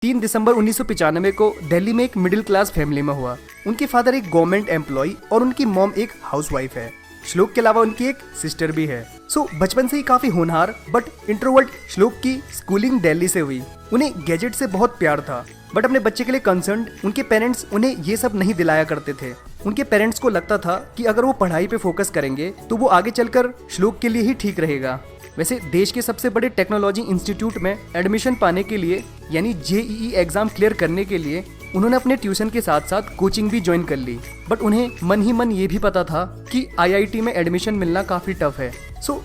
3 दिसंबर 1995 को दिल्ली में एक मिडिल क्लास फैमिली में हुआ। उनके फादर एक गवर्नमेंट एम्प्लॉय और उनकी मॉम एक हाउसवाइफ है। श्लोक के अलावा उनकी एक सिस्टर भी है। बचपन से ही काफी होनहार बट इंट्रोवर्ट श्लोक की स्कूलिंग दिल्ली से हुई। उन्हें गैजेट से बहुत प्यार था बट अपने बच्चे के लिए कंसर्न्ड उनके पेरेंट्स उन्हें ये सब नहीं दिलाया करते थे। उनके पेरेंट्स को लगता था कि अगर वो पढ़ाई पे फोकस करेंगे तो वो आगे चलकर श्लोक के लिए ही ठीक रहेगा। वैसे देश के सबसे बड़े टेक्नोलॉजी इंस्टीट्यूट में एडमिशन पाने के लिए यानी जेईई एग्जाम क्लियर करने के लिए उन्होंने अपने ट्यूशन के साथ साथ कोचिंग भी ज्वाइन कर ली। बट उन्हें मन ही मन ये भी पता था कि आईआईटी में एडमिशन मिलना काफी टफ है।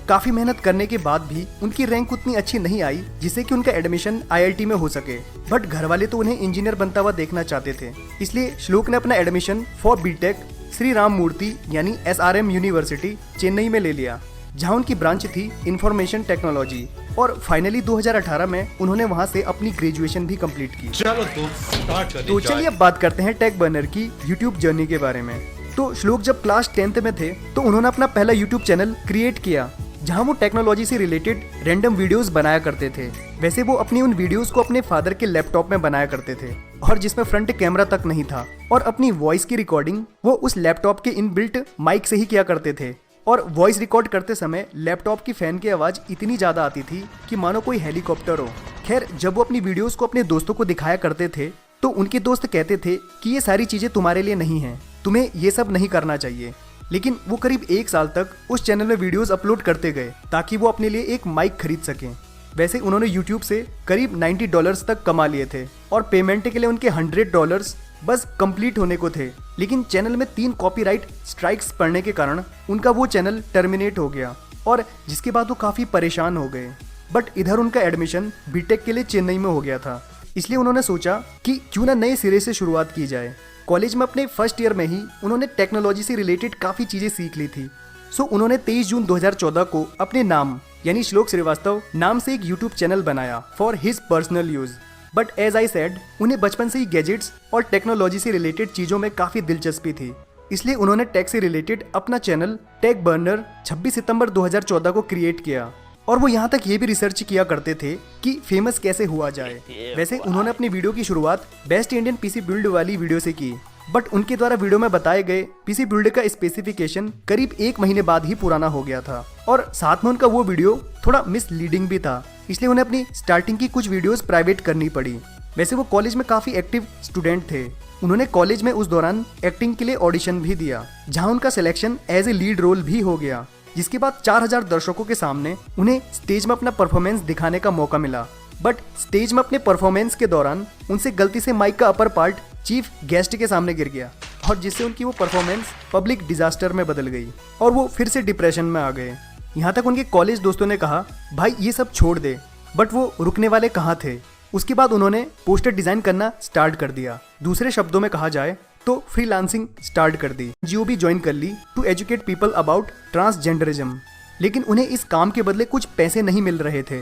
काफी मेहनत करने के बाद भी उनकी रैंक उतनी अच्छी नहीं आई जिससे कि उनका एडमिशन आईआईटी में हो सके। बट घर वाले तो उन्हें इंजीनियर बनता हुआ देखना चाहते थे, इसलिए श्लोक ने अपना admission for BTech Shri Ram Murti यानी SRM यूनिवर्सिटी चेन्नई में ले लिया, जहां उनकी ब्रांच थी इंफॉर्मेशन टेक्नोलॉजी। और फाइनली 2018 में उन्होंने वहां से अपनी ग्रेजुएशन भी कंप्लीट की। चलो तो स्टार्ट करते तो चलिए अब बात करते हैं टेक बर्नर की यूट्यूब जर्नी के बारे में। तो श्लोक जब क्लास 10th में थे तो उन्होंने अपना पहला यूट्यूब चैनल क्रिएट किया, जहां वो टेक्नोलॉजी से रिलेटेड रैंडम वीडियोस बनाया करते थे। वैसे वो अपनी उन वीडियोस को अपने फादर के लैपटॉप में बनाया करते थे और जिसमें फ्रंट कैमरा तक नहीं था, और अपनी वॉइस की रिकॉर्डिंग वो उस लैपटॉप के इनबिल्ट माइक से ही किया करते थे। और वॉइस रिकॉर्ड करते समय लैपटॉप की फैन की आवाज इतनी ज्यादा आती थी कि मानो कोई हेलीकॉप्टर हो। खैर, जब वो अपनी वीडियोस को अपने दोस्तों को दिखाया करते थे तो उनके दोस्त कहते थे कि ये सारी चीजें तुम्हारे लिए नहीं हैं, तुम्हें ये सब नहीं करना चाहिए। लेकिन वो करीब 1 साल तक उस चैनल में वीडियोस अपलोड करते गए ताकि वो अपने लिए एक माइक खरीद सकें। वैसे उन्होंने यूट्यूब से करीब $90 तक कमा लिए थे और पेमेंट के लिए उनके $100 बस कंप्लीट होने को थे। लेकिन चैनल में 3 कॉपीराइट स्ट्राइक्स पड़ने के कारण उनका वो चैनल टर्मिनेट हो गया, और जिसके बाद वो काफी परेशान हो गए। बट इधर उनका एडमिशन बीटेक के लिए चेन्नई में हो गया था, इसलिए उन्होंने सोचा कि क्यों ना नए सिरे से शुरुआत की जाए। कॉलेज में अपने फर्स्ट ईयर में ही उन्होंने टेक्नोलॉजी से रिलेटेड काफी चीजें सीख ली थी। उन्होंने 23 जून 2014 को अपने नाम यानी श्लोक श्रीवास्तव नाम से एक यूट्यूब चैनल बनाया for his personal use. But as I said, उन्हें बचपन से ही गैजेट्स और टेक्नोलॉजी से रिलेटेड चीजों में काफी दिलचस्पी थी, इसलिए उन्होंने टेक से रिलेटेड अपना चैनल टेक बर्नर 26 सितंबर 2014 को क्रिएट किया। और वो यहाँ तक ये भी रिसर्च किया करते थे कि फेमस कैसे हुआ जाए। वैसे उन्होंने अपनी वीडियो की शुरुआत बेस्ट इंडियन पीसी बिल्ड वाली वीडियो से की, बट उनके द्वारा वीडियो में बताए गए पीसी बिल्ड का स्पेसिफिकेशन करीब 1 महीने बाद ही पुराना हो गया था, और साथ में उनका वो वीडियो थोड़ा मिसलीडिंग भी था, इसलिए उन्हें अपनी स्टार्टिंग की कुछ वीडियोस प्राइवेट करनी पड़ी। वैसे वो कॉलेज में काफी एक्टिव स्टूडेंट थे। उन्होंने कॉलेज में उस दौरान एक्टिंग के लिए ऑडिशन भी दिया, जहां उनका selection as a lead role भी हो गया, जिसके बाद 4000 दर्शकों के सामने उन्हें स्टेज में अपना परफॉर्मेंस दिखाने का मौका मिला। बट स्टेज में अपने परफॉर्मेंस के दौरान उनसे गलती से माइक का अपर पार्ट चीफ गेस्ट के सामने गिर गया, और जिससे उनकी वो परफॉर्मेंस पब्लिक डिजास्टर में बदल गई और वो फिर से डिप्रेशन में आ गए। यहाँ तक उनके कॉलेज दोस्तों ने कहा, भाई ये सब छोड़ दे, बट वो रुकने वाले कहाँ थे। उसके बाद उन्होंने पोस्टर डिजाइन करना स्टार्ट कर दिया। दूसरे शब्दों में कहा जाए तो फ्रीलांसिंग स्टार्ट कर दी। NGO भी ज्वाइन कर ली to educate people about transgenderism. लेकिन उन्हें इस काम के बदले कुछ पैसे नहीं मिल रहे थे,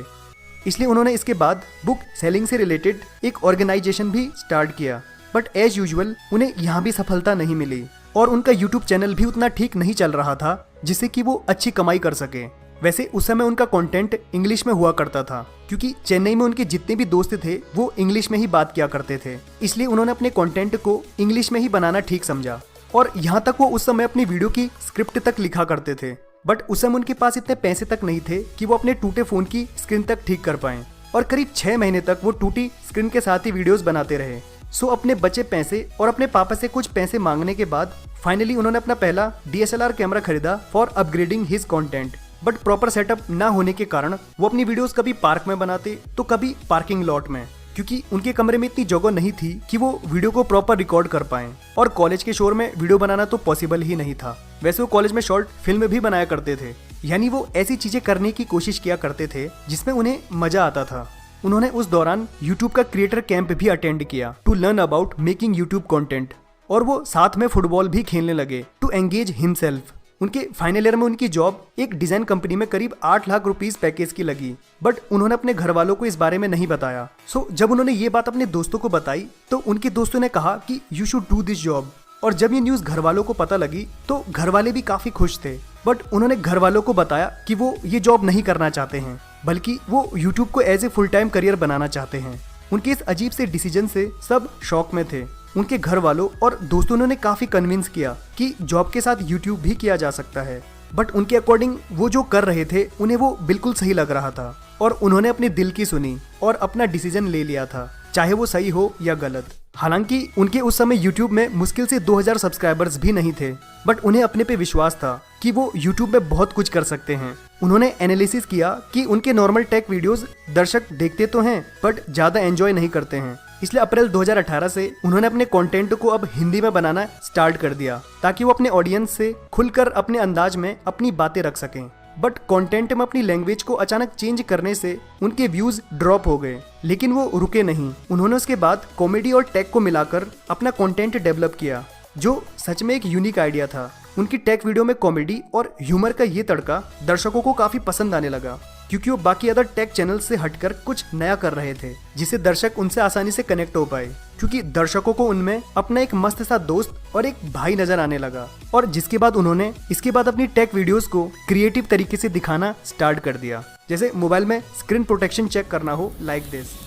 इसलिए उन्होंने इसके बाद बुक सेलिंग से रिलेटेड एक ऑर्गेनाइजेशन भी स्टार्ट किया। बट एज यूजुअल उन्हें यहाँ भी सफलता नहीं मिली, और उनका यूट्यूब चैनल भी उतना ठीक नहीं चल रहा था जिससे कि वो अच्छी कमाई कर सके। वैसे उस समय उनका कंटेंट इंग्लिश में हुआ करता था, क्योंकि चेन्नई में उनके जितने भी दोस्त थे वो इंग्लिश में ही बात किया करते थे, इसलिए उन्होंने अपने कंटेंट को इंग्लिश में ही बनाना ठीक समझा। और यहाँ तक वो उस समय अपनी वीडियो की स्क्रिप्ट तक लिखा करते थे। बट उस समय उनके पास इतने पैसे तक नहीं थे कि वो अपने टूटे फोन की स्क्रीन तक ठीक कर पाएं, और करीब 6 महीने तक वो टूटी स्क्रीन के साथ ही वीडियोस बनाते रहे। अपने बचे पैसे और अपने पापा से कुछ पैसे मांगने के बाद फाइनली उन्होंने अपना पहला DSLR कैमरा खरीदा for upgrading his content. But proper setup ना होने के कारण वो अपनी वीडियोस कभी पार्क में बनाते तो कभी पार्किंग लॉट में, क्योंकि उनके कमरे में इतनी जगह नहीं थी कि वो वीडियो को प्रॉपर रिकॉर्ड कर पाएं, और कॉलेज के शोर में वीडियो बनाना तो पॉसिबल ही नहीं था। वैसे वो कॉलेज में शॉर्ट फिल्म भी बनाया करते थे, यानी वो ऐसी चीजें करने की कोशिश किया करते थे जिसमें उन्हें मजा आता था। उन्होंने उस दौरान यूट्यूब का क्रिएटर कैंप भी अटेंड किया to learn about making YouTube content, और वो साथ में फुटबॉल भी खेलने लगे टू एंगेज हिमसेल्फ। उनके फाइनल ईयर में उनकी जॉब एक डिजाइन कंपनी में करीब 8 लाख रुपीस पैकेज की लगी, बट उन्होंने अपने घर वालों को इस बारे में नहीं बताया। जब उन्होंने ये बात अपने दोस्तों को बताई तो उनके दोस्तों ने कहा कि you should do this job, और जब ये न्यूज घर वालों को पता लगी तो घर वाले भी काफी खुश थे। बट उन्होंने घर वालों को बताया कि वो ये जॉब नहीं करना चाहते हैं, बल्कि वो यूट्यूब को as a full time career बनाना चाहते हैं। उनके इस अजीब से डिसीजन से सब शॉक में थे। उनके घर वालों और दोस्तों ने काफी कन्विंस किया कि जॉब के साथ यूट्यूब भी किया जा सकता है, बट उनके अकॉर्डिंग वो जो कर रहे थे उन्हें वो बिल्कुल सही लग रहा था और उन्होंने अपने दिल की सुनी और अपना डिसीजन ले लिया था, चाहे वो सही हो या गलत। हालांकि उनके उस समय यूट्यूब में मुश्किल से 2000 सब्सक्राइबर्स भी नहीं थे, बट उन्हें अपने पे विश्वास था कि वो यूट्यूब में बहुत कुछ कर सकते हैं। उन्होंने एनालिसिस किया कि उनके नॉर्मल टेक वीडियोस दर्शक देखते तो हैं बट ज्यादा एंजॉय नहीं करते हैं, इसलिए अप्रैल 2018 से उन्होंने अपने कंटेंट को अब हिंदी में बनाना स्टार्ट कर दिया ताकि वो अपने ऑडियंस से खुलकर अपने अंदाज में अपनी बातें रख सकें। बट कंटेंट में अपनी लैंग्वेज को अचानक चेंज करने से उनके व्यूज ड्रॉप हो गए, लेकिन वो रुके नहीं। उन्होंने उसके बाद कॉमेडी और टेक को मिलाकर अपना कंटेंट डेवलप किया, जो सच में एक यूनिक आइडिया था। उनकी टेक वीडियो में कॉमेडी और ह्यूमर का ये तड़का दर्शकों को काफी पसंद आने लगा, क्योंकि वो बाकी अदर टेक चैनल से हटकर कुछ नया कर रहे थे, जिससे दर्शक उनसे आसानी से कनेक्ट हो पाए, क्योंकि दर्शकों को उनमें अपना एक मस्त सा दोस्त और एक भाई नजर आने लगा। और जिसके बाद उन्होंने इसके बाद अपनी टेक वीडियोस को क्रिएटिव तरीके से दिखाना स्टार्ट कर दिया, जैसे मोबाइल में स्क्रीन प्रोटेक्शन चेक करना हो, लाइक दिस।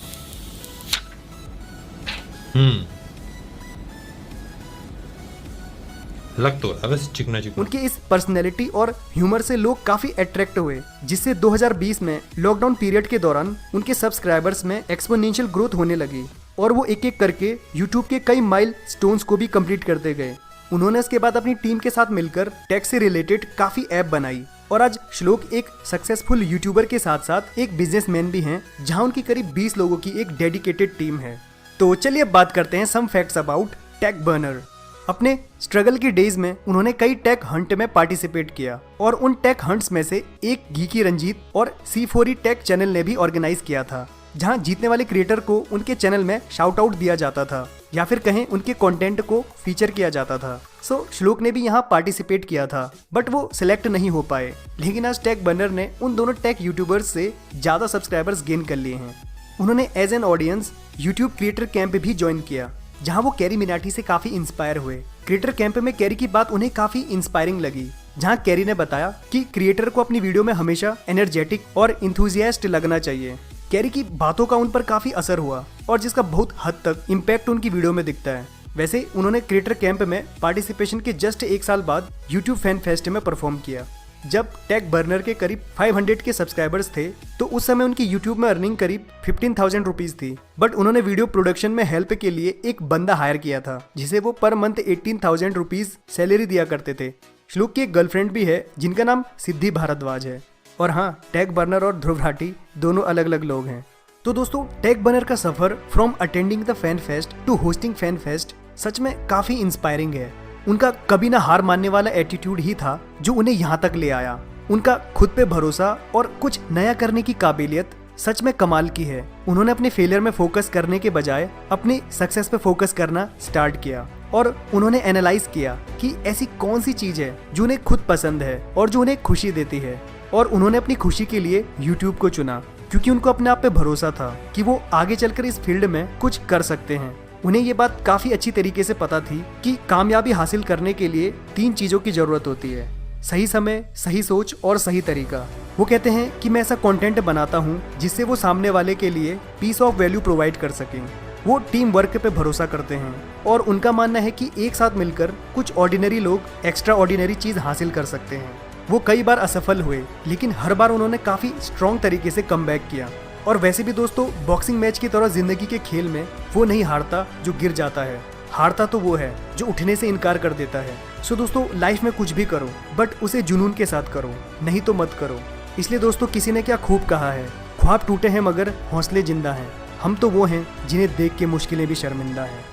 लग तो रहा है चिकना चिकना। उनके इस पर्सनैलिटी और ह्यूमर से लोग काफी अट्रैक्ट हुए, जिससे 2020 में लॉकडाउन पीरियड के दौरान उनके सब्सक्राइबर्स में एक्सपोनेंशियल ग्रोथ होने लगी और वो एक एक करके यूट्यूब के कई माइल स्टोन्स को भी कंप्लीट करते गए। उन्होंने इसके बाद अपनी टीम के साथ मिलकर टेक से रिलेटेड काफी ऐप बनाई और आज श्लोक एक सक्सेसफुल यूट्यूबर के साथ साथ एक बिजनेसमैन भी हैं, जहां उनकी करीब 20 लोगों की एक डेडिकेटेड टीम है। तो चलिए अब बात करते हैं some facts about Tech Burner. अपने स्ट्रगल की डेज में उन्होंने कई टेक हंट में पार्टिसिपेट किया और उन टेक हंट्स में से एक गीकी रंजीत और C4E टेक चैनल ने भी ऑर्गेनाइज किया था, जहां जीतने वाले क्रिएटर को उनके चैनल में शाउट आउट दिया जाता था या फिर कहें उनके कंटेंट को फीचर किया जाता था। सो श्लोक ने भी यहां पार्टिसिपेट किया था, बट वो सिलेक्ट नहीं हो पाए। लेकिन आज टेक बर्नर ने उन दोनों टेक यूट्यूबर्स से ज्यादा सब्सक्राइबर्स गेन कर लिए हैं। उन्होंने as an audience YouTube creator camp भी ज्वाइन किया, जहां वो कैरी मिनाटी से काफी इंस्पायर हुए। क्रिएटर कैंप में कैरी की बात उन्हें काफी इंस्पायरिंग लगी, जहां कैरी ने बताया कि क्रिएटर को अपनी वीडियो में हमेशा एनर्जेटिक और इंथुजियास्ट लगना चाहिए। कैरी की बातों का उन पर काफी असर हुआ और जिसका बहुत हद तक इम्पैक्ट उनकी वीडियो में दिखता है। वैसे उन्होंने क्रिएटर कैंप में पार्टिसिपेशन के जस्ट एक साल बाद यूट्यूब फैन फेस्ट में परफॉर्म किया। जब टेक बर्नर के करीब 500 के सब्सक्राइबर्स थे तो उस समय उनकी यूट्यूब में अर्निंग करीब 15,000 रुपीज थी, बट उन्होंने वीडियो प्रोडक्शन में हेल्प के लिए एक बंदा हायर किया था, जिसे वो पर मंथ 18,000 रुपीज सैलरी दिया करते थे। श्लोक की एक गर्लफ्रेंड भी है जिनका नाम सिद्धि भारद्वाज है। और हाँ, टेक बर्नर और ध्रुव राठी दोनों अलग अलग लोग हैं। तो दोस्तों, टेक बर्नर का सफर from attending the fan fest to hosting fan fest सच में काफी इंस्पायरिंग है। उनका कभी ना हार मानने वाला एटीट्यूड ही था जो उन्हें यहाँ तक ले आया। उनका खुद पे भरोसा और कुछ नया करने की काबिलियत सच में कमाल की है। उन्होंने अपने फेलियर में फोकस करने के बजाय अपनी सक्सेस पे फोकस करना स्टार्ट किया और उन्होंने एनालाइज किया कि ऐसी कौन सी चीज है जो उन्हें खुद पसंद है और जो उन्हें खुशी देती है, और उन्होंने अपनी खुशी के लिए यूट्यूब को चुना, क्योंकि उनको अपने आप पे भरोसा था कि वो आगे चलकर इस फील्ड में कुछ कर सकते हैं। उन्हें ये बात काफी अच्छी तरीके से पता थी कि कामयाबी हासिल करने के लिए 3 चीजों की जरूरत होती है: सही समय, सही सोच और सही तरीका। वो कहते हैं कि मैं ऐसा कंटेंट बनाता हूँ जिससे वो सामने वाले के लिए पीस ऑफ वैल्यू प्रोवाइड कर सकें। वो टीम वर्क पे भरोसा करते हैं और उनका मानना है कि एक साथ मिलकर कुछ ऑर्डिनरी लोग एक्स्ट्रा ऑर्डिनरी चीज हासिल कर सकते हैं। वो कई बार असफल हुए, लेकिन हर बार उन्होंने काफी स्ट्रॉन्ग तरीके से कमबैक किया। और वैसे भी दोस्तों, बॉक्सिंग मैच की तरह जिंदगी के खेल में वो नहीं हारता जो गिर जाता है, हारता तो वो है जो उठने से इनकार कर देता है। सो दोस्तों, लाइफ में कुछ भी करो बट उसे जुनून के साथ करो, नहीं तो मत करो। इसलिए दोस्तों, किसी ने क्या खूब कहा है, ख्वाब टूटे हैं मगर हौसले जिंदा हैं। हम तो वो हैं जिन्हें देख के मुश्किलें भी शर्मिंदा हैं।